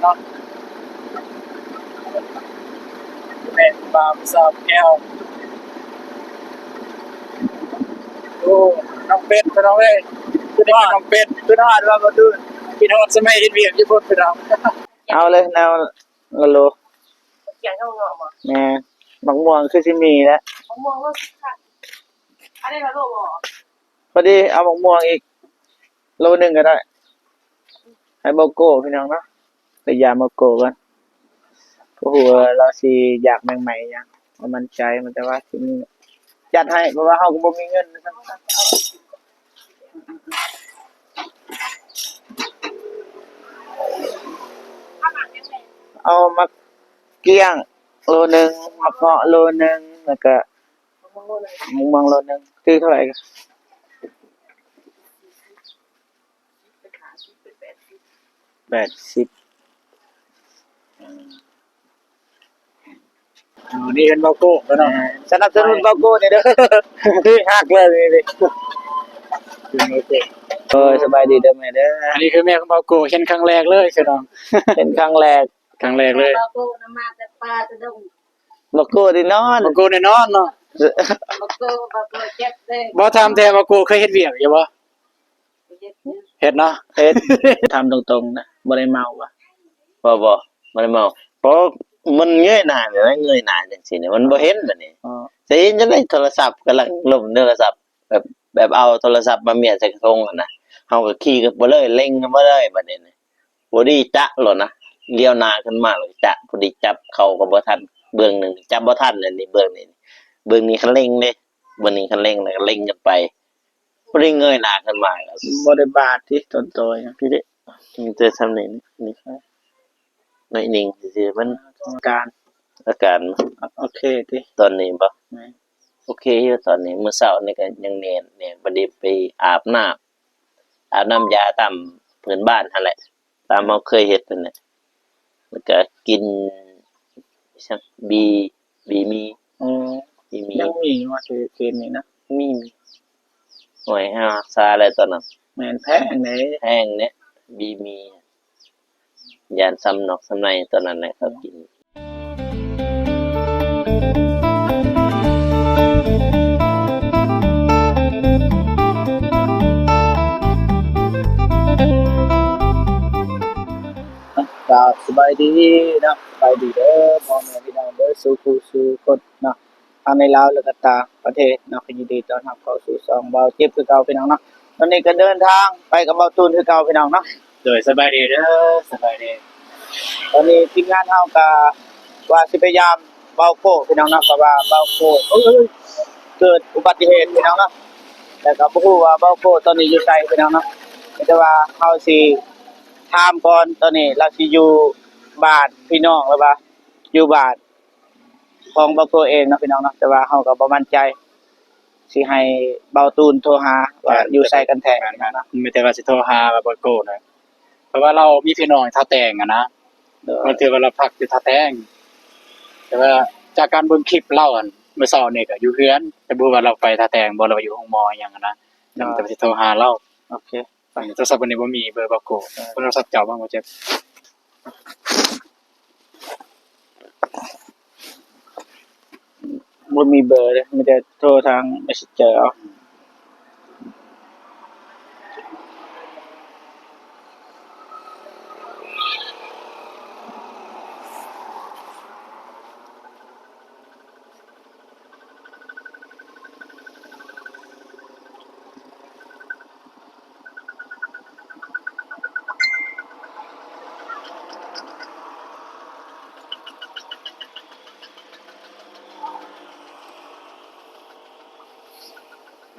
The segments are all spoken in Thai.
เนาะแม่ปลาสาวแก้วโอ้น้องเป็ดพี่น้องเอ้ยคือได้น้องเป็ดคือทอดว่าบ่ตื่นพี่ทอดสมัยเฮ็ดเวียกอยู่พุ่นพี่น้องเอาเลยแนวละโลเขียนเข้างอบ่แม่บักม่วงคือสิมีแล้วมะม่วงก็ค่ะอันนี้ละโลบ่พอดีเอาบักม่วงอีกโลนึงก็ได้ให้โมโก้พี่น้องเนาะไปยาโมโก้กันโอ้โหเราสิอยากใหม่ๆยังมันใจมันแต่ว่าสิมีจัดให้เพราะว่าเฮาก็บ่มีเงินนะครับเอามาเกี้ยงโลนึงมะเงาะโลนึงแล้วก็มุงมังโลนึงคือเท่าไหร่80นี่เป็นเบาโก้แล้วเนาะสนับสนุนเบาโก้เนี่ยเด้อคือฮักเลยนี่สบายดีเด้อแม่เด้ออันนี้คือแม่ของเบาโก้เห็นครั้งแรกเลยใช่น้องเห็นครั้งแรกเลยเบาโก้นำมาแต่ปลาตะดงเบาโก้ได้นอนเบาโก้ได้นอนเนาะเบาโก้เจ็บเด้บ่ถามแท้เบาโก้เคยเฮ็ดเวียกอยู่บ่เฮ็ดเนาะเฮ็ดทำตรงๆนะบ่ได้เมาบ่บ่ได้เมาเพราะมันเงยหน้าเนี่ยเงยหน้าจังซี่เนี่ยมันบ่เห็นบัดนี้สิเห็นจังได๋โทรศัพท์กำลังล่มโทรศัพท์แบบเอาโทรศัพท์มาเมียใส่กระทงอ่ะนะเฮาก็ขี่กันบ่เลยเล็งกันบ่เลยบัดนี้บ่ดีจ๊ะโลดนะเลี้ยวหน้าขึ้นมาแล้วจ๊ะพอดีจับเข้าก็บ่ทันเบื้องนึงจับบ่ทันอันนี้เบื้องนี้คันเร่งเด้เบื้องนี้คันเร่งแล้วก็เร่งกันไปบ่ได้เงยหน้าขึ้นมาก็บ่ได้บาดที่ต้นโตอย่างพี่เด้มีแต่ซำนี้นี่ครับหน่อยนึงซื่อๆมันอาการโอเคติตอนนี้บ่โอเคอยู่ตอนนี้มื้อเช้านี่ก็ยังแน่ๆบ่ได้ไปอาบน้ำยาตามพื้นบ้านนั่นแหละตามเราเคยเฮ็ดนั่นแหละแล้วก็กินซักบีมียังมีว่าสิกินนี่นะมีหอยหาซาอะไรตอนนั้นแม่นแพงเด้แพงเนี่ยบีมียานซ้ำนอกซ้ำในตอนนั้นแหละเขากินสบายดีเนาะสบายดีเด้อพ่อแม่พี่น้องเด้อสู่คนเนาะทั้งในลาวและก็ต่างประเทศเนาะยินดีต้อนรับเข้าสู่ช่องเบาเจ็บคือเก่าพี่น้องเนาะตอนนี้ก็เดินทางไปกับเบาตูนคือเก่าพี่น้องเนาะโดยสบายดีเด้อสบายดีตอนนี้ทีมงานเฮาก็ว่าสิพยายามเบาโก้พี่น้องเนาะเพราะว่าเบาโก้เกิดอุบัติเหตุพี่น้องเนาะแต่ก็บ่ฮู้ว่าเบาโก้ตอนนี้อยู่ไสพี่น้องเนาะแต่ว่าเฮาสิถามก่อนตอนนี้เราสิอยู่บ้านพี่น้องหรือว่าอยู่บ้านของเบาโก้เองเนาะพี่น้องเนาะแต่ว่าเฮาก็บ่มั่นใจสิให้เบาตูนโทรหาว่าอยู่ไสกันแท้นะเนาะไม่แต่ว่าสิโทรหาเบาโก้นะเพราะว่าเรามีพี่น้องท่าแตงอ่ะนะมันถือว่าเราพักอยู่ท่าแตงแต่ว่าจากการเบิ่งคลิปเล่าอันเมื่อเช้านี่ก็อยู่เฮือนแต่บ่ว่าเราไปท่าแตงบ่เราอยู่ห้องหมอหยังนะแต่สิโทรหาเราโอเคโทรศัพท์วันนี้บ่มีเบอร์เบาโก้โทรศัพท์เจ้าบ้างบ่เจ็บบ่มีเบอร์เลยมีแต่โทรทาง Messenger เอา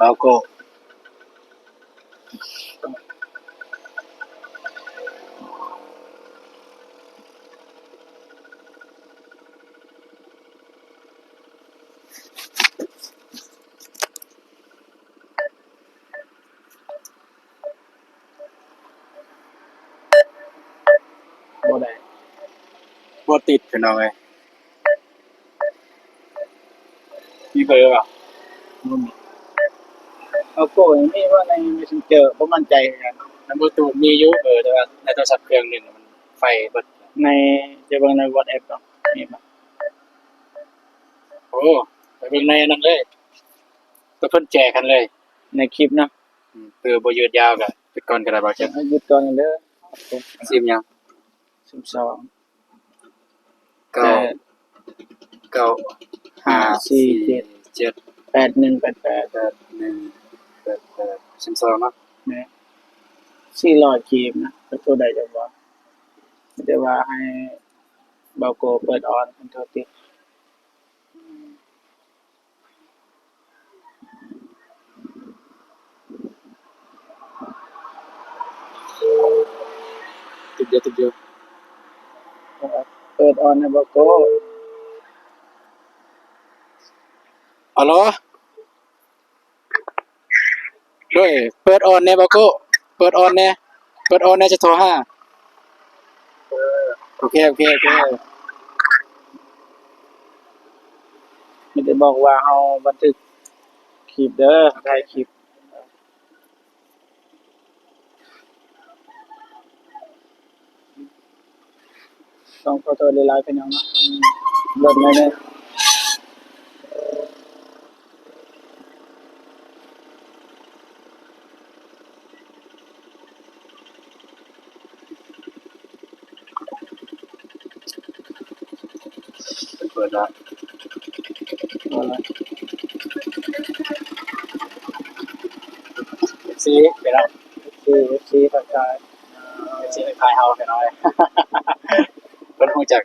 เบาโก้บ่ได้บ่ติดพี่น้องเอ้ยมีเบอร์ป่ะบ่มีเอาโก้มีว่าใน Messenger บ่มั่นใจกันแล้วบ่ตูมีอยู่เบอร์แต่ว่าในโทรศัพท์เครื่องนึงมันไฟเบิด ในจะเบิ่งใน WhatsApp เนาะนี่บ่ โอ้ไปเบิ่งในนั้นเลยก็เพิ่นแจกกันเลย ในคลิปเนาะ เพื่อบ่ยืดยาวก็ไปก่อนก็ได้บ่าวแจ๊บ หยุดก่อนเด้อ ซิมยัง 12 เก้าเก้าห้าสี่เจ็ด 8188 แปดหนึ่งแปดแปดซิมสองเนาะ แม่400คลิปนะก็ตัวใดจะบ่แต่ว่าให้เบาโกเปิดออนอันเท่าติ ติดเดียว เปิดออนให้เบาโก ฮัลโหลด้วยเปิดออนแน่บ่โก้เปิดออนแน่จะโทรหาโอเคไม่ได้บอกว่าเฮาบันทึกคลิปเด้อถ่ายคลิปต้องขอโทษหลายๆพี่น้องเนาะมันลดไม่ได้ เปิดแล้ว เอาล่ะ ซีไปแล้ว FC ทักทาย ซีคลายเฮาไปหน่อยเพิ่นฮู้จัก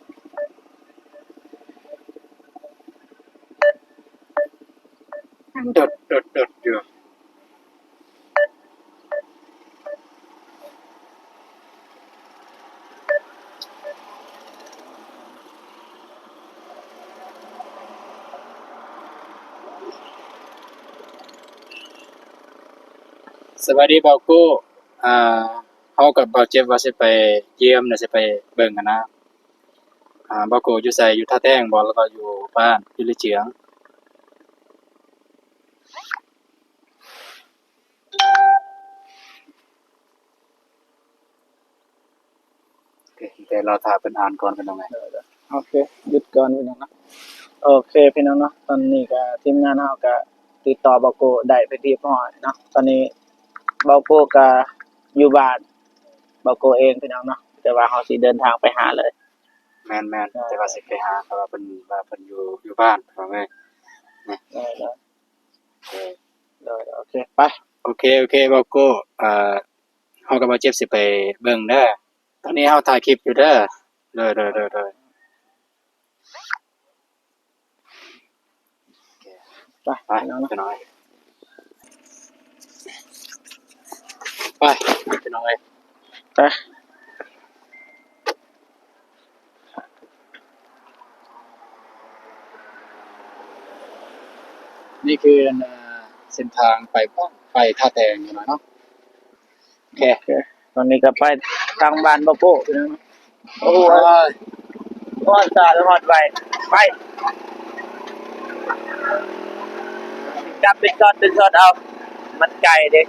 ดอยู่สวัสดีบ่าวโก้เฮากับบ่าวเจ็บว่าสิไปเยี่ยมน่ะสิไปเบิ่งกันนะบ่าวโก้อยู่ไสอยู่ท่าแท้งบ่แล้วก็อยู่บ้านอยู่ลิเจียงโอเคแต่เราถ่าเพิ่นอ่านก่อนเป็นจังไง โอเคหยุดก่อนพี่น้องเนาะโอเคพี่น้องเนาะตอนนี้ก็ทีมงานเฮาก็ติดต่อเบาโกได้ไปที่พ่อยเนาะตอนนี้เบาโกก็อยู่บ้านเบาโกเองพี่น้องเนาะแต่ว่าเฮาสิเดินทางไปหาเลย แม่นแต่ว่าสิไปหาเพราะว่าเพิ่นอยู่บ้านว่าไง ได้โอเคไป โอเคบ่าวโก้เฮากับบ่าวเจ็บสิไปเบิ่งเด้อตอนนี้เฮาถ่ายคลิปอยู่เด้อเด้อไปไปพี่น้องเนาะ พี่น้อยไปพี่น้อย ไป นี่คือเส้นทางไปท่าแตงเนาะโอเค โอเคตอนนี้ก็ไปทางบ้านเบาโกพี่น้องเนาะโอ้โหฮอดสาดฮอดไปจับเป็นช็อตเอามันไกลเด้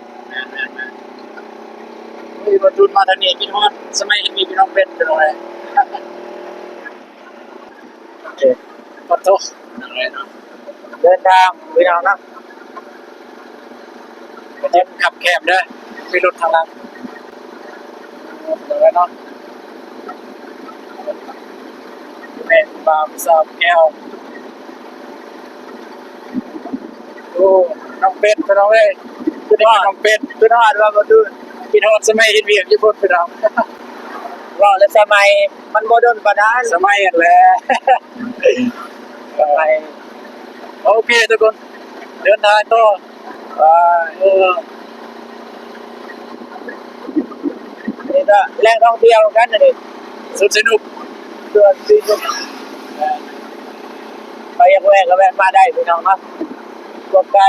มีบรรทุนมาทางนี้กินฮอดสมัยมีพี่น้องเป็นเป็นอะไร โอเค ขอโทษนั่นแหละเนาะ เดินทางพี่น้องเนาะ เต็มขับแคบเด้อมีรถทางหลังนั่นแหละเนาะแม่บาสาวแก้วโอ้น้องเป็ดพี่น้องเอ้ยคือว่าน้องเป็ด คือฮอดว่าบ่ตื่น กินฮอดสมัยเฮ็ดเวียกญี่ปุ่นพี่น้อง ว่าแล้วสมัยมันบ่โดนปานนั้น สมัยอันแหละ สมัย โอเคทุกคนเดินทางต่อเออ นี่ก็แหล่งท่องเที่ยวกันน่ะนี่ สุดสนุก ส่วนที่สุดไปอยากแวะก็แวะมาได้พี่น้องเนาะกวไก่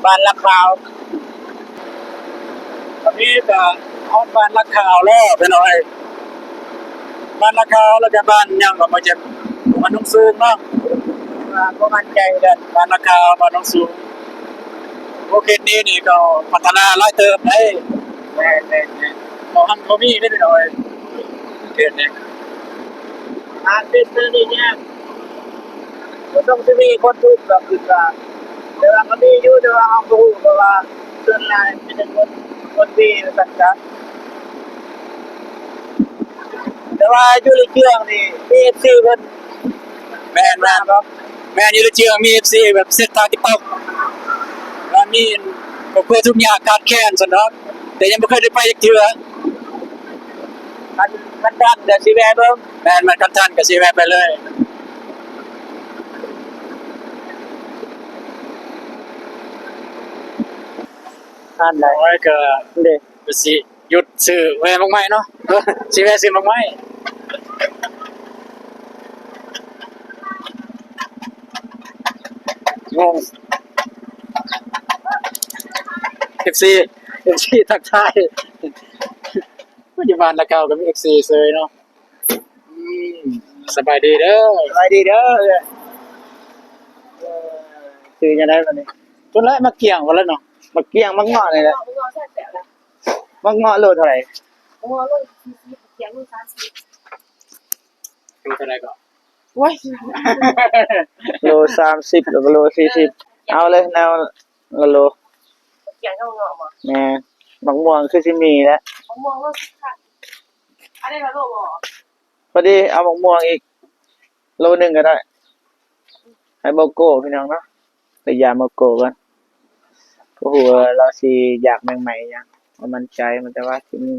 บ้านละคราว ตอนนี้ก็ฮอดบ้านลักข่าวแล้วพี่น้อยบ้านลักข่าวแล้วก็บ้านยังก็มาจากบ้านน้องซูมเนาะ บ่มั่นใจเด้อ บ้านลักข่าวบ้านน้องซูมโอเคนี้นี่ก็พัฒนาหลายเติมได้ แม่แม่แม่ เขามีได้ไปหน่อยเดือนเนี่ย อาร์ติสต์นี่เนี่ยมันต้องจะมีคนทุกข์กับคือการแต่ว่าก็มีอยู่แต่ว่าเอาไปหูเพราะว่าส่วนหลายเป็นคนดีสักจ้ะแต่ว่าอยู่ในเรื่องนี่มีเอฟซีเพิ่น แม่นแม่น ครับ แม่นอยู่ในเชียงมี FC แบบเซตทางที่เป้าแล้วมีก็เพื่อทุกอย่างการแข่งสนองแต่ยังไม่เคยได้ไปอีกเทื่อ มันดังเดี๋ยวสิแม่เบิ่ง แม่นมันกันทันก็สิแวะไปเลย ท่านใด โอ้ยก็ เด้ สิหยุดซื้อแวะมากไม้เนาะสิแวะซื้อมากไม้งง FC ทักทายปัจจุบันละเก่าก็มี FC เซยเนาะสบายดีเด้อ สบายดีเด้อคือจะได้บัดนี้ ต้นละมาเกี่ยงกันแล้วเนาะ มักเกี้ยงมักเงาะนี่แหละ มึงเอาใส่แปะละ มักเงาะโลเท่าไหร่ มึงเอาลงเขียนมึง30 ดูเท่าไหร่ก่อน โอ้ย โล30แล้วก็โล40เอาเลยแนวละโล เขียนเข้าเงาะมา แหน่มักม่วงคือสิมีแล้ว ผมมองว่าค่ะอะไรนะโลบ่ พอดีเอามักม่วงอีกโลนึงก็ได้ให้โบโก้พี่น้องเนาะไปยามโบโก้กันโอ้โหเราสิอยากใหม่ๆยังบ่มั่นใจมันแต่ว่าสิมี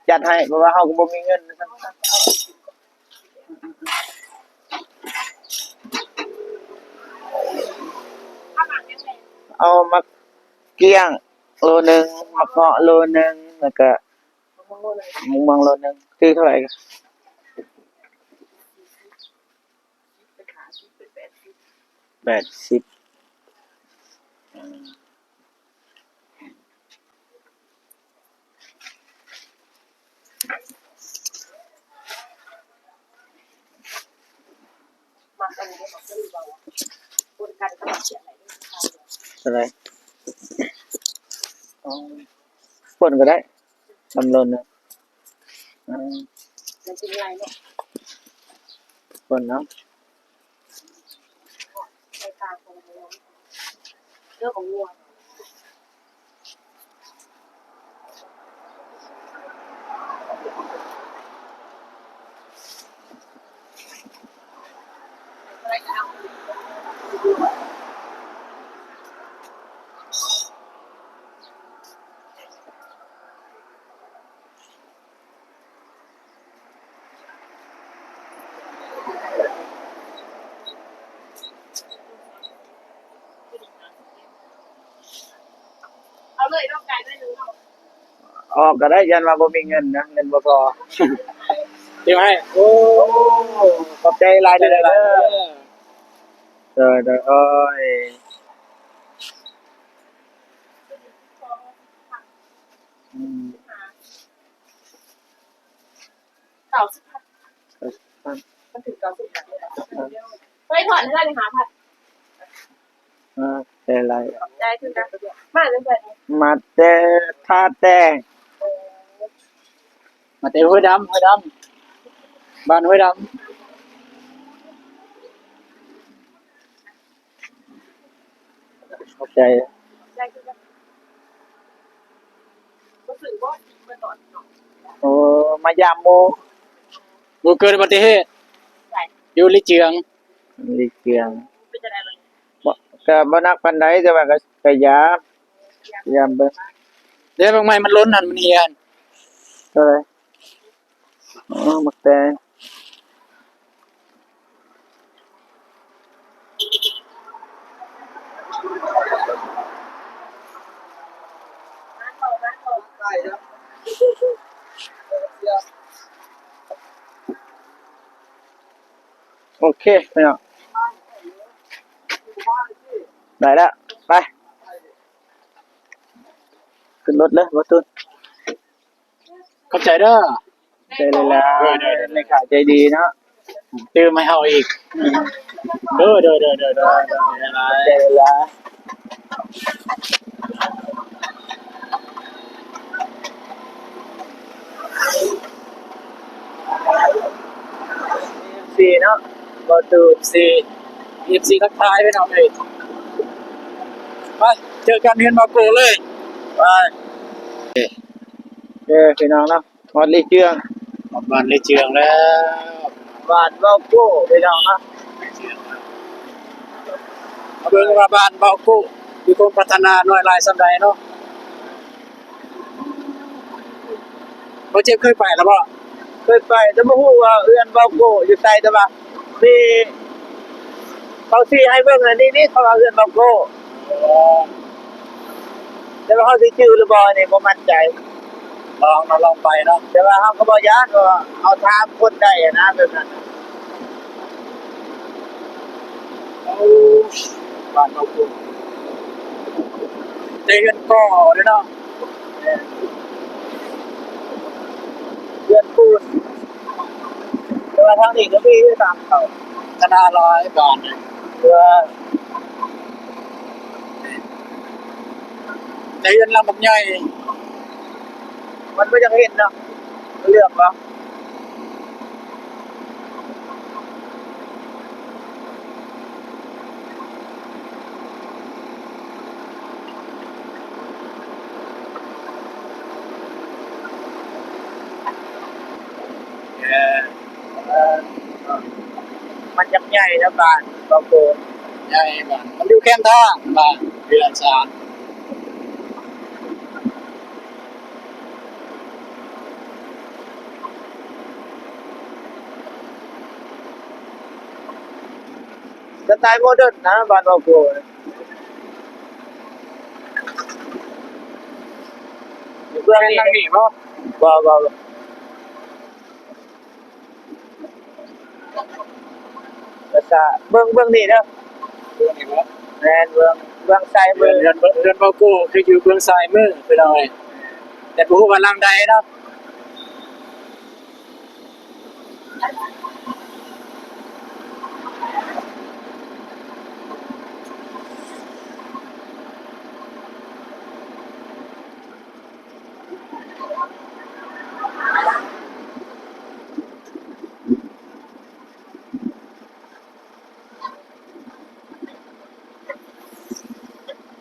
จัดให้เพราะว่าเฮาก็บ่มีเงินนะครับ ถ้าหนังยังไง เอามักเกี้ยงโลนึงมักเงาะโลนึงแล้วก็ มึงโลเลย มังม่วงโลนึงคือเท่าไหร่กัน เป็นขาสิเป็น80 80มาตรงนี้ของจะมีบ่าวคนกันก็เขียนอะไรนี่ เท่าไหร่อ๋อป่นก็ได้ทำโลนึงอืม มันเป็นอะไรเนาะ ป่นเนาะ ในตาของเราเรื่องของวัวอะไรจะเอา เอาเลยต้องการได้หนึ่งเอา ออกก็ได้ยันว่าบ่มีเงินนะเงินบ่พอ เดี๋ยวให้โอ้ ขอบใจหลายเด้อเด้อเด้อโอ้ยอืม เก่าสิพัดมันถึงเก่าสิพัดเฮ้ยถอดได้เลยหาพัด แต่ไร ได้คือกันมาเลยแบบนี้ มาแต่ท่าแต่ มาเตะห้วยดำบ้านห้วยด ขอบใจ ได้คือกันรู้สึกว่ามันตอนเนาะ โอ้มายามโม ำบ่เกิดอุบัติเหตุ ใส่ อยู่ลิเจียง ลีเกียง เป็นจะได้เลย บ่ก็บ่นักปานใดแต่ว่าก็ยามเบิ่ง เดี๋ยวบางไม้มันล้นนั่นมันเหียน เท่าไหร่อ๋อมักแต่ ร้านเขาได้แล้ว โอเคไปเนาะได้แล้วไปขึ้นรถเลยบ่ตุน เข้าใจเด้อ ใจเลยแล้วในขาใจดีเนาะ ตื้อไม่เฮาอีกเด้อใจเลยแล้ว เ Bye. เนาะบ่ตูน FC ทักทายพี่น้องเอ้ยไปเจอกันเฮือนบาโกเลย ไปพี่น้องเนาะฮอดลีเจือง บ้านเลยเจืองแล้ว บ้านเว้าโก้พี่น้องเนาะ เบิ่งว่าบ้านบาโกมีความพัฒนาน้อยหลายส่ำใดเนาะบ่เจ็บเคยไปแล้วบ่ เคยไปแต่บ่ฮู้ว่าเอื้อนเว้าโก้อยู่ไสแต่ว่ามีเขาสิให้เบิ่งอันนี้เขาว่าเอื้อนเว้าโก้แต่ว่าเขาสิชื่อหรือบ่นี่บ่มั่นใจ ลองไปเนาะ แต่ว่าเขาก็บ่ย้านว่าเอาถามคนได้อะนะแบบนั้น บ้านบาโกได้เงินก่อเด้อเนาะ เพื่อนปูนแต่ว่าทางนี้ก็มีตามเขา พัฒนาหลายบ้านเนี่ย เพื่อ ได้เงินลำบักใหญ่ มันไม่จะเห็นเนาะเลือกวะ เออ มันยังใหญ่นะบ้านบางโก ใหญ่บ้านมันอยู่แคมป์ทางบ้านวิลาชาน สไตล์โมเดิร์นนะบ้านบางโกอยู่เบื้องนี้ ทางนี้บ่ บ่แต่ก็เบื้องนี้เนาะ เรื่องนี้บ่ แม่นเบื้องซ้าย เรื มื อน อ เรือนเรือนบาโกคืออยู่เบื้องซ้ายมือไปหน่อยแต่บ่ฮู้ว่าหลังใดเนาะ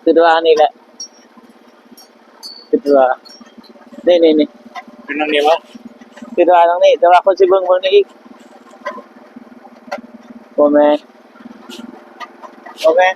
คือว่านี่แหละคือว่านี่ เป็นทางนี้บ่ คือว่าตรงนี้แต่ว่าคนสิเบิ่งนี้อีกบ่แม่น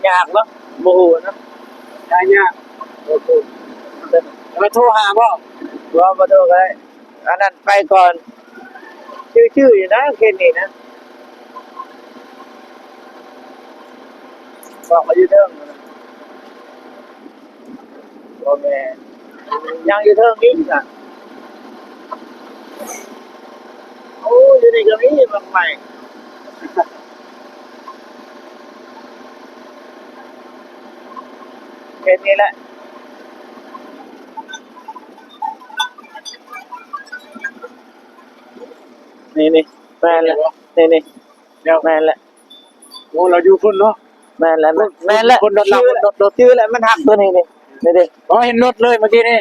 ยากเนาะบ่ฮู้นะ ได้ยาก บ่ฮู้ แล้วโทรหาบ่ ว่าบ่โทรก็ได้อันนั้นไปก่อนชื่ออยู่นะเคนนี่นะบอกมาอยู่เทิงบ่แม่นยังอยู่เทิงนี้จ้ะโอ้อยู่นี่ก็มีบางใหม่เคนนี่แหละนี่แม่นแหละนี่ เดี๋ยว แม่นแหละ โอ้เราอยู่พุ่นเนาะ แม่นแหละ คนรถเรารถ ชื่อแหละมันหักตัวนี้นี่ดิ อ๋อเห็นรถเลยเมื่อกี้นี่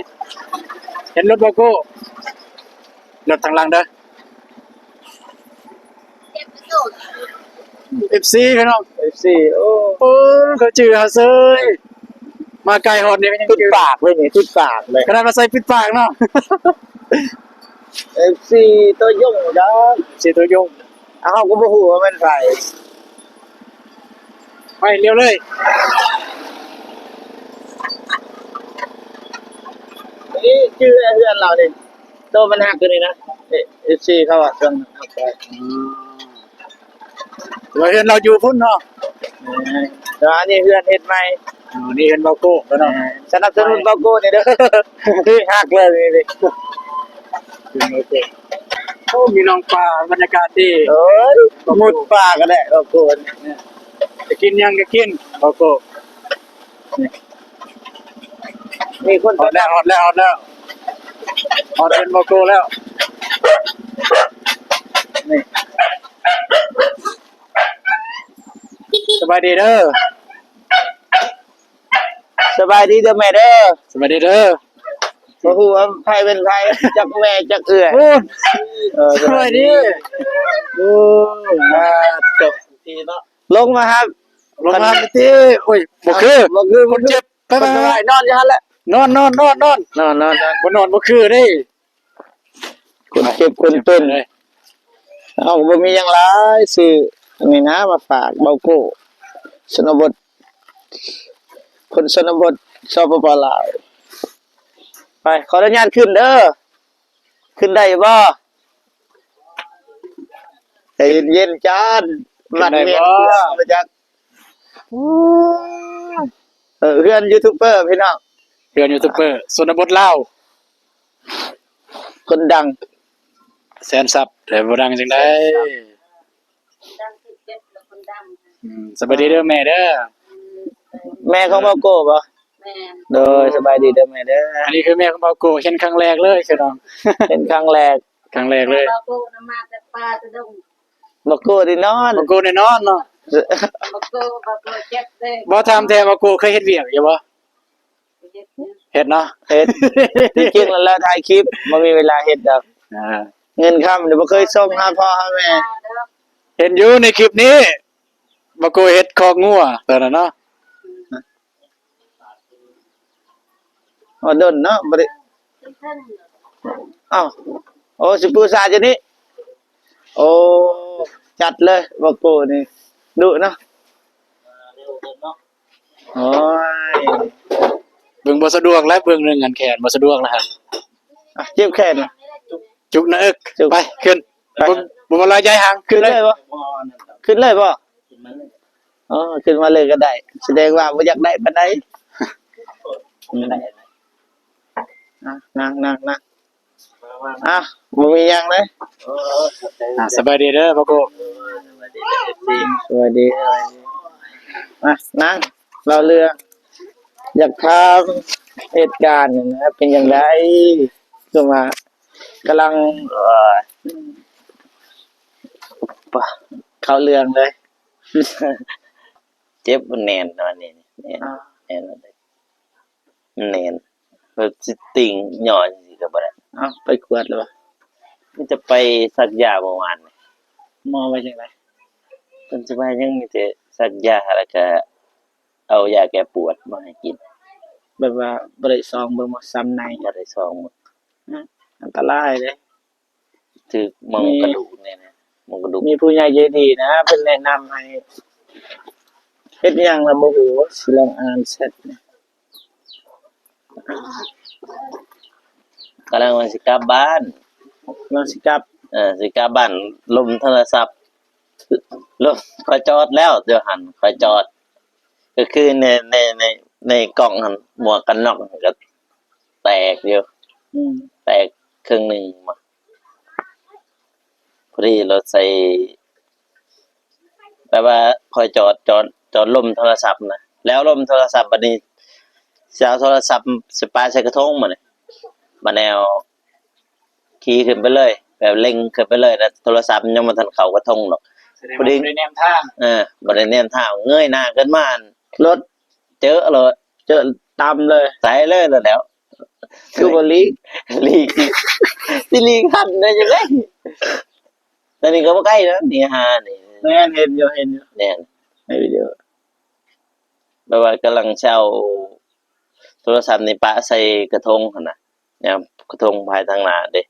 เห็นรถบาโกรถทางหลังเด้อ FC พี่น้อง FC โอ้ โอ้เขาจื้อหาเซยมาไกลฮอดนี่ก็ยัง ติด จื้อ ปากเลยนี่ติดปากเลย ขนาดมาใส่ปิดปากเนาะ FC ตัวยงจ้า สิตัวยง เอาก็บ่ฮู้ว่ามันไผ ไปเร็วเลย นี่ชื่อเพื่อนเรานี่ตัวมันหักตัวนี้นะFC เขาอ่ะเครื่องหักไป เราเห็นเราอยู่พุ่นเนาะ แล้วอันนี้เพื่อนเฮ็ดใหม่ นี่เห็นบาโกแล้วเนาะ สนับสนุนบาโก้นี่เด้อที่หักเลยนี่ โอ้มีน้องปลาบรรยากาศดี โอ้ยมุดปากก็ได้บาโก้ จะกินยังก็กินบาโก มีคน ฮอดแล้วฮอดแล้วฮอดแล้วฮ อเป็นบาโก้แล้ว สบายดีเด้อ สบายดีเด้อแม่เด้อ สบายดีเด้อ บ่ฮู้ว่าไผเป็นไผจักแม่จักเอื้อย โอ้ สบายดี โอ้จบ ทีเนาะ ลงมาครับ ลงมาติโอ้ยบ่คือ บ่คือ คนเจ็บไป ไป ไป ไปนอนอยู่หั่นแหละ นอน นอน บ่นอนบ่คือเด้ คนเจ็บคนเป็น เลย เอาบ่มีหยังหลายซื้ออันนี้นะมาฝากเบาโก้ชนบทคนชนบทชปปลาวไปขออนุญาตขึ้นเด้อขึ้นได้บ่ใจเย็นๆจานมัดเมียนเพื่อมาจากเพื่อนยูทูบเบอร์พี่น้อง เดือนยูทูบเบอร์ชนบทลาว คนดัง แสนซับแต่บ่ดังจังได๋ ดังคือเจ็บแล้วคนดัง สบายดีเด้อแม่เด้อ แม่ของเบาโก้บ่ แม่ โดยสบายดีเด้อแม่เด้อ อันนี้คือแม่ของบาโก้เห็นครั้งแรกเลยคือน้อง เป็นครั้งแรก ครั้งแรกเลย เราโกนมาแต่ป้าจะดง เบาโก้ที่นอน บาโก้แน่นอนเนาะ บาโกเจ็บเลย บ่ถามแท้บาโก้เคยเฮ็ดเวียกอยู่บ่ เจ็บ เฮ็ดเนาะ เฮ็ดจริงๆแล้วถ่ายคลิปบ่มีเวลาเฮ็ดดอก อ่า เงินค่ำเดี๋ยวบ่เคยส่งหาพ่อหาแม่ เห็นอยู่ในคลิปนี้บาโก้เฮ็ดคอกงัวตอนนั้นเนาะ อ๋อดนเนาะบ่ได้อ้าวโอ้สิปูซาจะนี่โอ้จัดเลยบ่โกนี่ดุเนาะโอ้ย เบิ่งบ่สะดวกและเบิ่งเรื่องงานแขนบ่สะดวกแล้วครับ อ่ะเจ็บแขนน่ะ จุกหน้าอก จุก ไปขึ้น ไป บ่มาลอยใจห่าง ขึ้นเลยบ่ขึ้นเลยบ่ ขึ้นมาเลย อ๋อขึ้นมาเลยก็ได้ แสดงว่าบ่อยากได้ปานใด ไม่ได้ นั่งอ่ะบ่มีหยังเลย สบายดีเด้อบาโก้ สวัสดีอ่ะนั่งเราเรืออยากถามเหตุการณ์นะครับเป็นอย่างไรคือมากำลังปะเข้าเรื่องเลย เจ็บมันแน่นตอนนี้แน่นแน่นเลยแน่นแบบสิติ่งหย่อนสิก็บ่ได้ เอาไปกวดเลยวะ มันจะไปสักยาเมื่อวานนี่ มองไปจังไร เพิ่นสิว่ายังมีแต่สักยาแล้วก็เอายาแก้ปวดมาให้กิน แบบว่าบริซองเบิ่งมาซ้ำใน บ่ได้ซองมื้อ อันตรายเลย ถึกมองกระดูกเนี่ยนะมองกระดูก มีผู้ใหญ่ใจดีนะเป็นแนะนำให้เฮ็ดหยังละบ่ฮู้สิลองอ่านเสร็จเนี่ย กำลังว่าสิกลับบ้าน ลองสิกลับ สิกลับบ้านลมโทรศัพท์ลมคอยจอดแล้วเดี๋ยวหันคอยจอด ก็คือในกล่องหันหมวกกันน็อกมันก็แตกอยู่ อืม แตกครึ่งหนึงมาพอดีรถใส่แปลว่าคอยจอดลมโทรศัพท์นะแล้วลมโทรศัพท์บัดนี้สิเอาโทรศัพท์สิปาใส่กระทงมาเนี่ยมาแนวขี่ขึ้นไปเลย แบบเล็งขึ้นไปเลยแล้วโทรศัพท์มันยังบ่ทันเข้ากระทงหรอก แสดงว่าบ่ได้แนมทาง บ่ได้แนมทางเงยหน้าขึ้นมาอั่น รถ เจอเลย เจอตำเลย ใส่เลยแล้ว คือบ่ลีก ลีกสิลีกทันได้จังได๋แต่นี่ก็บ่ใกล้นะนี่หานี่ แม่นเห็นอยู่เนี่ย ในวิดีโอ แปลว่ากำลังเช่าโทรศัพท์นี่ปะใส่กระทงหั่นน่ะเนี่ยกระทงภายทางหน้าเด้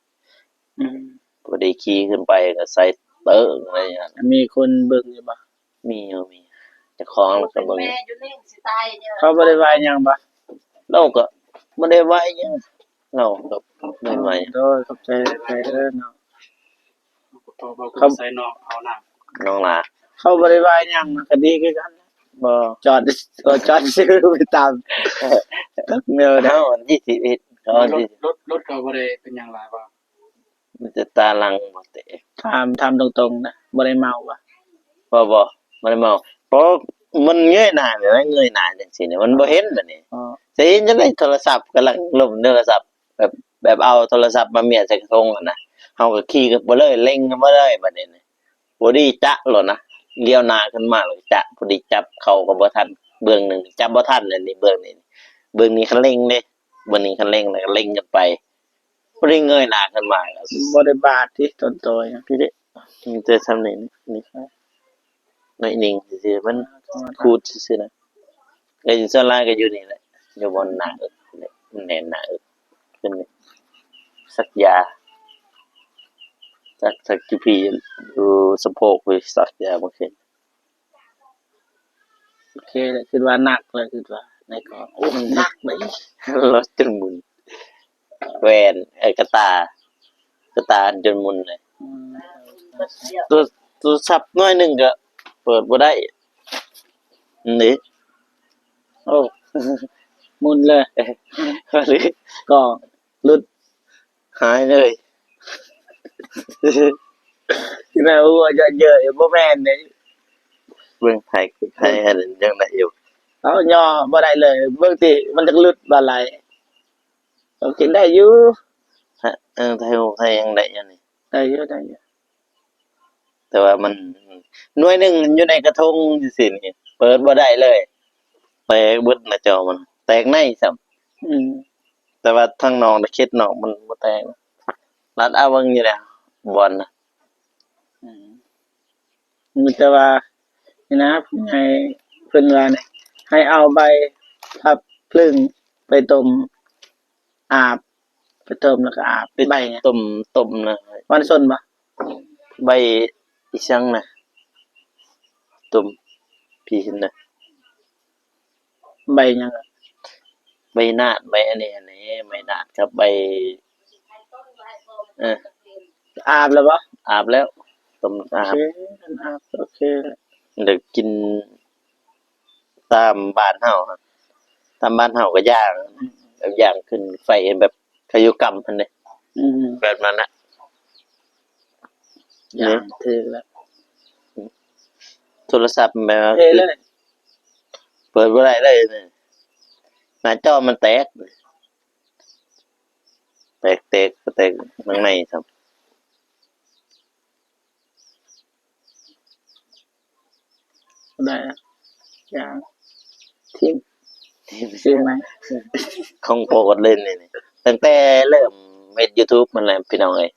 อืม พอดีขี่ขึ้นไปก็ใส่เติ้งอะไรอย่างนั้น มีคนเบิ่งอยู่บ่ มีเจ้าของแล้วก็เบิ่ง แม่อยู่นี่สิตายเนี่ย เขาบ่ได้ว่าหยังบ่ เราก็บ่ได้ว่าอิหยังเราก็บ่ได้ว่าหยัง โดยขอบใจเนาะ บาโก้ใส่นอกเอาน้ำ น้องหลา เขาบ่ได้ว่าหยังนะก็ดีคือกันนะ บ่ จอดซื้อไปตามเนื้อนะ เฮาวันที่11เขา รถก็บ่ได้เป็นหยังหลายบ่ มันจะตาลังบ่เตะ ทำตรงๆนะบ่ได้เมาบ่ บ่ได้เมาเพราะมันเงยหน้าเนี่ยนะเงยหน้าจังซี่เนี่ยมันบ่เห็นบัดนี้ อ๋อ จะเห็นจังได๋โทรศัพท์กำลังล่มโทรศัพท์แบบ แบบเอาโทรศัพท์มาเมียใส่กระทงอะนะเฮาก็ขี่กันบ่เลยเล็งกันบ่เลยบัดนี้นะบ่ดีจะโลดนะเลี้ยวหน้าขึ้นมาเลยจะพอดีจับเขาก็บ่ทันเบื้องหนึงจับบ่ทันอันนี้เบื้องนี้เบื้องนี้คันเร่งเด้เบื้องนี้คันเร่งแล้วก็เร่งกันไปบ่ได้เงยหน้าขึ้นมาก็ บ่ได้บาดที่ต้นโตย พี่เด้มันจะทำไหนนี่หน่อยหนึ่งซื่อๆมันคูดซื่อๆนะก็อยู่ส่วนล่างก็อยู่นี่แหละอยู่บนหน้าอกนี่มันแน่นหน้าอกขึ้นนี่สักยาสักกี่ปีอยู่สะโพกไปสักยาบ่ขึ้น โอเคเลยคิดว่าหนักเลยคิดว่าในกองโอ้มันหนักเลย รถจนหมุนแหวนกระตาจนหมุนเลยตัวสับน้อยหนึงก็เปิดบ่ได้นี่ โอ้มุนเลย หรือ ก็ลุด หายเลย ที่แม่ว่าจะเยอะบ่แม่นนี่ เบิ่งไทยอันนั้นยังได้อยู่ เอาย่อบ่ได้เลยเบิ่งติมันจะลุดบ่ไหลก็กินได้อยู่ ฮะไทยยังได้อยู่นี่ ได้อยู่ได้อยู่ แต่ว่ามันหน่วยหนึงอยู่ในกระทงซื่อๆนี่เปิดบ่ได้เลยแตกเบิดหน้าจอมันแตกในซ้ำ อืม แต่ว่าทางนอกน่ะคิดนอกมันบ่แตกรัดเอาเบิ่งอยู่แล้วบอลน่ะ อืมมีแต่ว่านี่นะให้เพิ่นว่านี่ให้เอาใบพับพลึงไปต้มอาบไปต้มแล้วก็อาบใบเนี่ย ต้มนะ วันสนบ่ ใบอีสังนะต้มพี่เห็นนะ ใบหยังอะ ใบนาดใบอันนี้ใบนาดกับใบเออ อาบแล้วบ่ อาบแล้วต้มอา โอบ เคมันอาบโอเคแล้ว เดี๋ยวกินตามบ้านเฮาครับตามบ้านเฮาก็ย่างแบบย่างขึ้นไฟแบบขยุกรรมพันเด้ อืม แบบนั้นนะ อย่างถือแล้ว โทรศัพท์แบบว่า เทเลย เปิดบ่ได้เลยเนี่ยหน้าจอมันแตกข้างในครับ ได้แล้วอย่างทีมซื้อไหม ของโปรดเล่นนี่ตั้งแต่เริ่มเฮ็ด YouTube มันแหละพี่น้องเอ้ย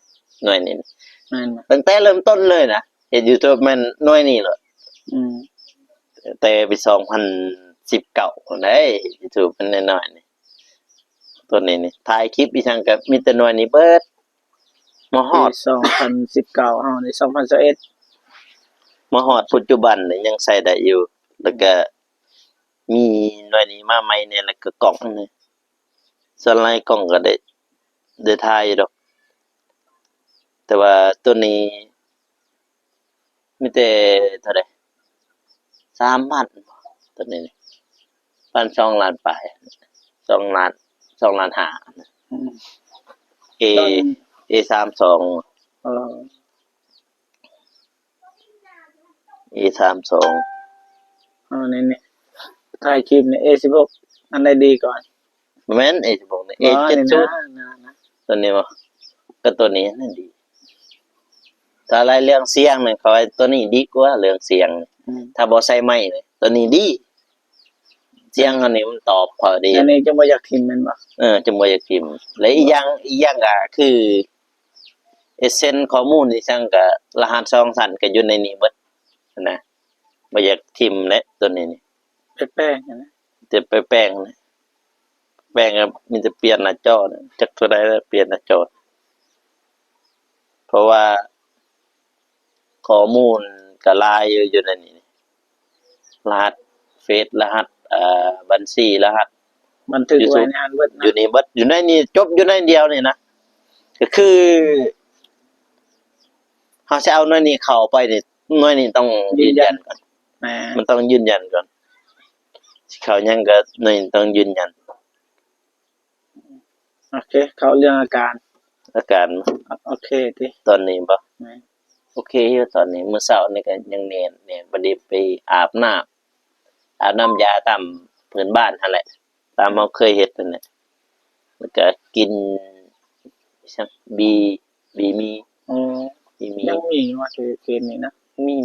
หน่วยนี้ นั่นน่ะ ตั้งแต่เริ่มต้นเลยนะเฮ็ด YouTube มันหน่วยนี้เลย อืม แต่ปี2019ได้ YouTube มันน้อยๆนี่ตัวนี้นี่ถ่ายคลิปอีจังก็มีแต่หน่วยนี้เบิดมาฮ ปี อด 2019เอาใน2021มาฮอดปัจจุบันนี่ยังใช้ได้อยู่ แล้วก็มีหน่วยนี้มาใหม่เนี่ยแล้วก็กล้องนี่ส่วนหลายกล้องก็ได้ถ่ายอยู่ดอก แต่ว่าตัวนี้มีแต่เท่าไหร่3,000ตัวนี้นี่1,2 ล้านปลาย2 ล้าน2 ล้านห้า อืม A ตอน A32 เออ A32 เอานี่ถ่ายคลิปใน A16 อันใดดีก่อน แม่น A16 นี่ อ๋อนี่ A70 นะ ตัวนี้บ่ก็ตัวนี้นั่นดีถ้าอะไรเรื่องเสียงนี่เขาว่าตัวนี้ดีกว่าเรื่องเสียง อืม ถ้าบ่ใส่ไม้นี่ตัวนี้ดี เสียงอันนี้มันตอบพอดี อันนี้จะบ่อยากทิมแม่นบ่ จะบ่อยากพิมพ์และอีกอย่างก็คือเอเซนข้อมูลอีจังก็รหัส2ชั้นก็อยู่ในนี้เบิดนะบ่อยากทิมและตัวนี้นี่ ไปแป้งนะ จะไปแปลงนะแปลงก็มีแต่เปลี่ยนหน้าจอนะจักเท่าใดแล้วเปลี่ยนหน้าจอเพราะว่าข้อมูลก็หลายอยู่ในนี้รหัสเฟซรหัสบัญชีรหัส บันทึกไว้ในอันเบิด อยู่นี่เบิดอยู่ในนี้จบอยู่ในเดียวนี่นะก็คือเฮาสิเอาหน่วยนี้เข้าไปนี่หน่วยนี้ต้องยืนยันก่อน แหม มันต้องยืนยันก่อนสิเข้ายังก็หน่วยนี้ต้องยืนยัน โอเค เขาเรื่องอาการ อาการ โอเคติ ตอนนี้บ่ แหม โอเคอยู่ตอนนี้มื้อเช้านี่ก็ยังแน่นบัดนี้ไปอาบน้ำยาตามพื้นบ้านหั่นแหละตามเราเคยเฮ็ดนั่นแหละแล้วก็กิน ช่างบีมี อ๋อ บีมี ยังมีว่าคือเกณฑ์นี้นะ มี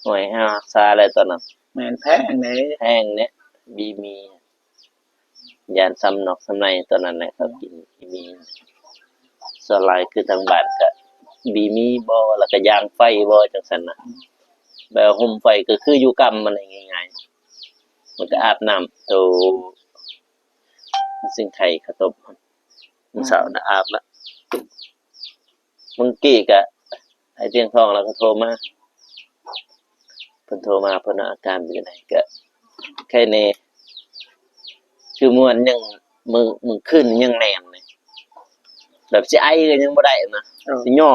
หน่วยให้รักษาอะไรตอนนั้น แม่นแพงไหน แห้งเนี่ยบีมียานซ้ำนอกซ้ำในตอนนั้นแหละเขากินบีมีสลายคือทางบ้านก็บีมีบ่แล้วก็ยางไฟบ่จังซั่นน่ะแบบห่มไฟก็คืออยู่กรรมมันง่ายๆมันก็อาบน้ำโตสิ่งไข่ขาวตบมันเสาร์น่ะอาบละมึงกี้ก็ไอ้เตียงทองแล้วก็โทรมาเพิ่นโทรมาเพิ่นว่าอาการเป็นจังไดก็แค่นี้คือม่วนยังมึงขึ้นยังแน่นเลยแบบสิไอก็ยังบ่ได้นะสิย่อ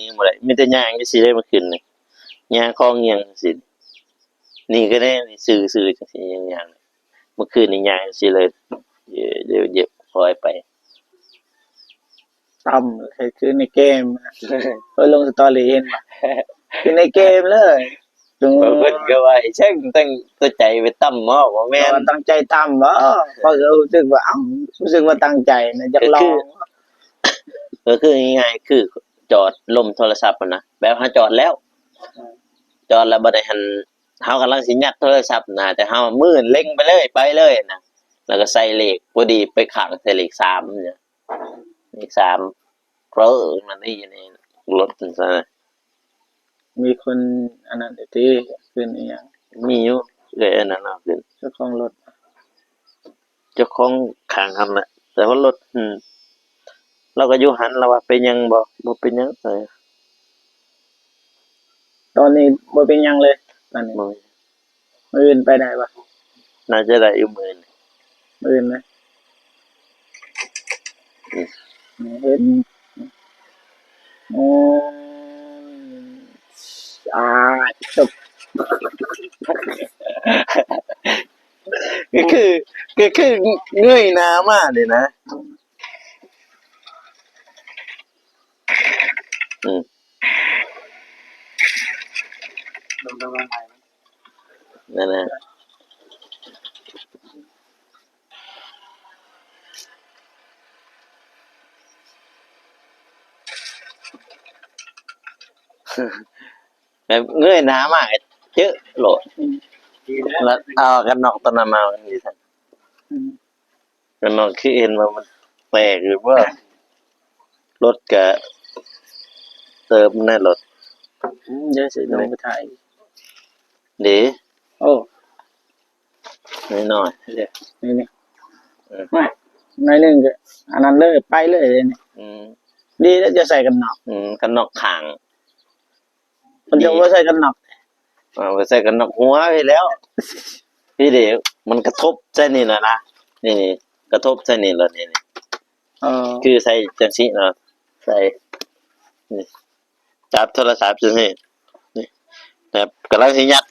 ยังบ่ได้มีแต่ย่างจังซี่ได้มาขึ้นนี่ย่างคองยังจังซี่นี่ก็ได้นี่ซื่อๆจังซี่ย่างเมื่อคืนนี่ย่างจังซี่เลยเดี๋ยวเย็บคอยไป ต่ำคือในเกมนะเพิ่นลงสตอรี่เห็นบ่คือในเกมเลยถึง เพิ่นก็ว่าไอ้ช่างตั้งตัวใจไปตั้มหม้อบ่แม่น ตั้งใจต่ำบ่เพราะรู้สึกว่ารู้สึกว่าตั้งใจนะอยากลอง ก็คือง่ายๆคือจอดล่มโทรศัพท์อะนะแบบหาจอดแล้ว จอดแล้วบ่ได้หันเฮากำลังสิยัดโทรศัพท์นะแต่เฮามือเล็งไปเลยนะแล้วก็ใส่เลขพอดีไปขังใส่เลข3เนี่ยเลข3เพราะมันนี่อยู่ในรถนั่นซะ มีคนอันนั้นที่ขึ้นอีหยัง มีอยู่เลยอันนั้นน่ะคือ เจ้าของรถ เจ้าของข้างหันน่ะแต่ว่ารถเราก็อยู่หันแล้วว่าเป็นหยังบ่เป็นหยังตอนนี้บ่เป็นหยังเลยตอนนี้ บ่ มื้ออื่นไปได้บ่ น่าจะได้อยู่มื้อนี้ มื้ออื่นนะเห็นโอ้อ่าจบ ก็คือเงยหน้ามานี่นะอืม ลงตะวันไหน นั่นน่ะ แบบเงยหน้ามาก็เจอโหลด ดีแล้ว แล้วเอากันนอกตอนนั้นมานี่ซั่นกันนอกคือเห็นว่ามันแปลกหรือว่ารถก็เติมในรถ เดี๋ยวสิลงไปถ่าย เด้ โอ้ น้อย เดี๋ยวนี่ไม่ในหนึ่งก็อันนั้นเลยไปเลยนี่ ๆ ดีแล้วจะใส่กันหนอก กันนอกข้าง มันจะว่าใส่กันหนอก ไปใส่กันนอกหัวไปแล้วพี่เดี๋ยวมันกระทบใส่นี่นะนี่กระทบใส่นี่แล้วนี่ เออ คือใส่จังซี่เนาะใส่นี่จับโทรศัพท์จังซี่นี่แบบกำลังสิยัด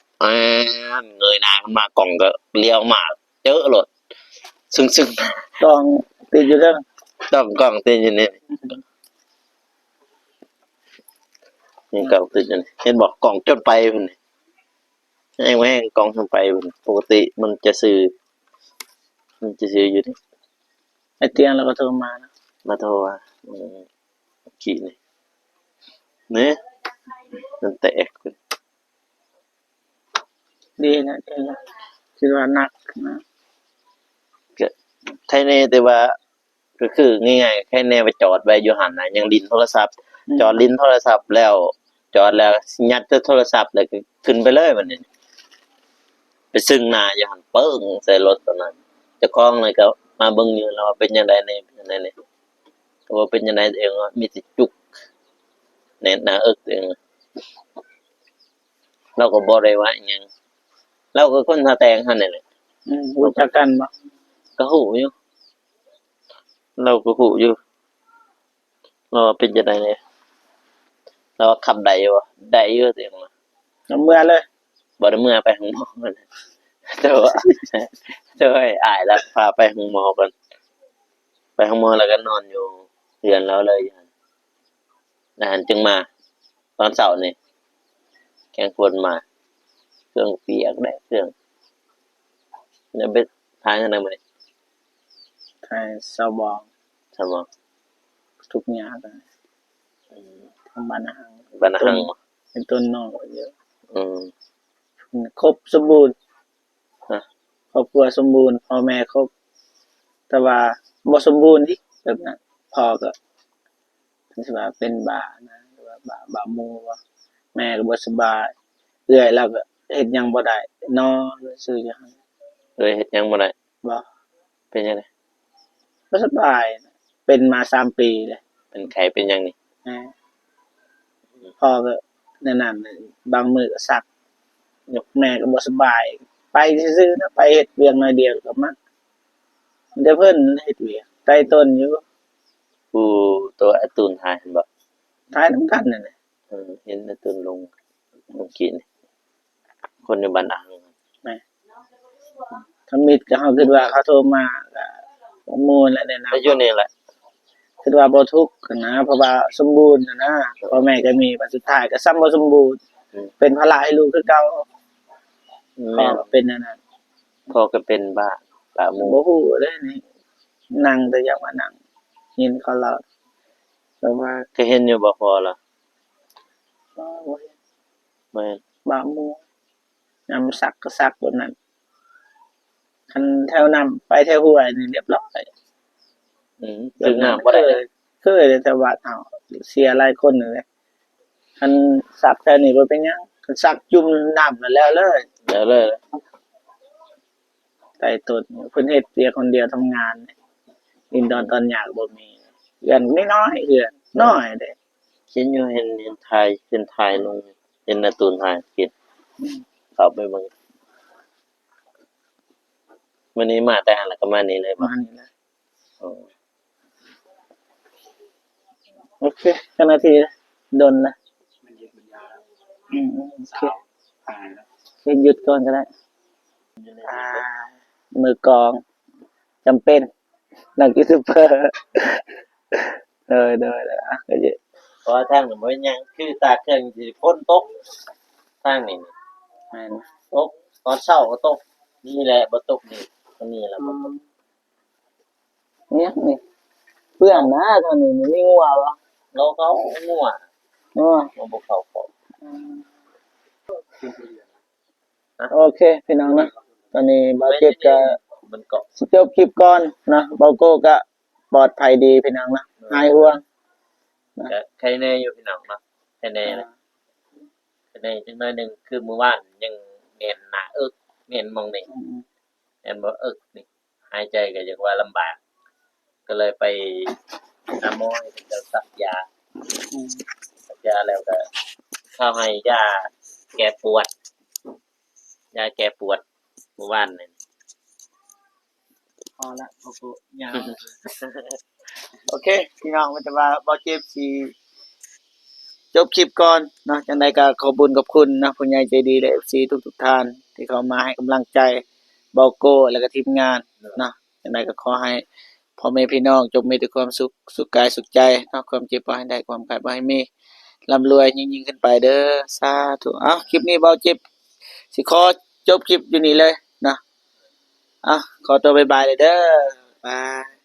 เงยหน้าขึ้นมากล่องก็เลี้ยวมาเจอรถซึ่ง ต้องติดอยู่เด้อ ต้องกล้องติดอยู่นี่นี่กล้องติดอยู่นี่เห็นบอกกล่องจนไปพุ่นนี่แห้งกล่องจนไปพุ่นปกติมันจะซื้ออยู่นี่ ไอเตียงเราก็โทรมานะ มาโทรว่าขี่นี่เนี่ยมันแตกพุ่น ดีนะดีนะคิดว่าหนักนะ ก็ไทยในแต่ว่าก็คือง่ายๆแค่แนวไปจอดไว้อยู่หันน่ะยังลิ้นโทรศัพท์ จอดลิ้นโทรศัพท์แล้ว จอดแล้วยัดโทรศัพท์แล้วก็ขึ้นไปเลยบัดนี้ไปซึ่งหน้าอยู่หันปึ้งใส่รถตอนนั้นเจ้าของเลยก็มาเบิ่งอยู่แล้วว่าเป็นจังได๋นี่ก็ว่าเป็นจังไดเองว่ามีสิจุกแน่นหน้าอกเองเราก็บ่ได้ว่าอิหยังเราก็คนท่าแตงหั่นนี่แหละ รู้จักกันบ่ ก็หูอยู่เราก็หูอยู่เราว่าเป็นจังไดเนี่ยเราว่าขับได้อยู่ได้อยู่เสียงว่า เอาเมื่อเลย บ่ได้เมื่อไปหาหมอมันแต่ว่าแต่ว่าอายแล้วพาไปหาหมอก่อนไปหาหมอแล้วก็นอนอยู่เรือนแล้วเลยแล้วหันจึงมาตอนเช้านี่แกงคนมาเครื่องเปียกได้เครื่องแล้วไปทานกันได้มื้อนี้ ไทยสาวบอง สมอง ทุกอย่างอะทางบ้านอาหาร บ้านหัง เป็นต้นนอกเยอะ อืม ครบสมบูรณ์ ฮะ ครอบครัวสมบูรณ์พ่อแม่ครบแต่ว่าบ่สมบูรณ์ที่แบบนั้นพ่อก็ถึงสิว่าเป็นบ้านะหรือว่าบ้าหมู่ว่าแม่ก็บ่สบายเอื้อยแล้วก็เฮ็ดหยังบ่ได้นอนซื่อๆอย่างนั้น เลยเฮ็ดหยังบ่ได้ บ่ เป็นจังได๋ บ่สบายนะเป็นมา3ปีแล้ว เป็นไข้เป็นหยังนี่ พ่อก็นั่นน่ะบางมื้อก็ซักยกแม่ก็บ่สบายไปซื่อๆนะไปเฮ็ดเวียกหน่อยเดียวก็มาแต่เพิ่นเฮ็ดเวียกใต้ต้นอยู่ ผู้ตัวอาตูนหายเห็นบ่ ท้ายนํกันนั่นแหละ เห็นอาตูนลงกินคนในบ้านหัง ถ้ามิดก็เฮาคิดว่าเขาโทรมาก็ข้อมูลและแนะนำ ก็อยู่นี่แหละ คิดว่าบ่ทุกข์กันนะเพราะว่าสมบูรณ์นะพ่อแม่ก็มีบัดสุดท้ายก็ซ้ำบ่สมบูรณ์เป็นภาระให้ลูกคือเก่าพ่อ แม่น ก็เป็นอันนั้น พ่อก็เป็นบ้าหมู่ บ่ฮู้เด้นี่นั่งแต่อยากมานั่งยินเขาเล่าแต่ว่า ก็เห็นอยู่บ่พอล่ะ บ่เห็น แม่น บาหมู่ยามซักก็ซักบนนั้นคันแถวน้ำไปแถวห้วยนี่เรียบร้อย ถึงน้ำบ่ได้ เคยแต่ว่าเอาเสียหลายคนนั่นแหละคันซักแถวนี้บ่เป็นหยังคันซักจุ่มน้ำนั่นแล้วเลย แล้วเลย ใต้ต้นเพิ่นเฮ็ดเวียกคนเดียวทำงานดินดอนตอนยากบ่มีเอื้อนน้อยๆเอื้อนน้อยเด้ เห็นอยู่เห็นถ่ายลงเห็นอาตูนหายกินเข้าไปเบิ่งมื้อนี้มาแต่หันแล้วก็มานี่เลยบ่ มานี่แหละ อ๋อ โอเคจักนาทีดนละ มันเย็นมันยาว โอเค ตายแล้ว เฮ็ดหยุดก่อนก็ได้อ่ามือกลองจำเป็นนักยูทูบเบอร์เด้อๆอ่ะก็จะ เพราะว่าทางนั้นบ่เป็นหยังคือตากเครื่องสิฝนตกทางนี้ แม่น ตกตอนเช้าก็ตกนี่แหละบ่ตกนี่ก็นี่แหละบ่ตก เนี่ยนี่เพื่อนนะตอนนี้มันมีงัวบ่ เราเขางัว งัว บ่เข้าของ โอเคพี่น้องนะตอนนี้บ่าวเจ็ดก็ มันเกาะ สิจบคลิปก่อนนะบ่าวโก้ก็ปลอดภัยดีพี่น้องนะหายห่วง ก็ใครแน่อยู่พี่น้องเนาะใครแน่นะใครแน่จังน้อยหนึงคือมื้อวานยังแน่นหน้าอึกแน่นหมองนี่แน่นบ่อึกนี่หายใจก็จักว่าลำบาก ก็เลยไปหาหมอให้เพิ่นสักยาสักยาแล้วก็เข้าให้ยาแก้ปวดยาแก้ปวดเมื่อวานนี่ พอละโอ้โหยาวโอเคพี่น้องมันจะว่าบ่าวเจ็บสิจบคลิปก่อนเนาะจังไดก็ขอบคุญขอบคุณนะผู้ใหญ่ใจดีและ FC ทุกๆท่านที่เข้ามาให้กำลังใจบ่าวโก้แล้วก็ทีมงานเนาะจังไดก็ขอให้พ่อแม่พี่น้องจงมีแต่ความสุขสุขกายสุขใจเนาะความเจ็บบ่ให้ได้ความไข้บ่ให้มีร่ำรวยยิ่งๆขึ้นไปเด้อสาธุเอ้าคลิปนี้บ่าวเจ็บสิขอจบคลิปอยู่นี่เลยเนาะขอตัวบ๊ายบายเลยเด้อบาย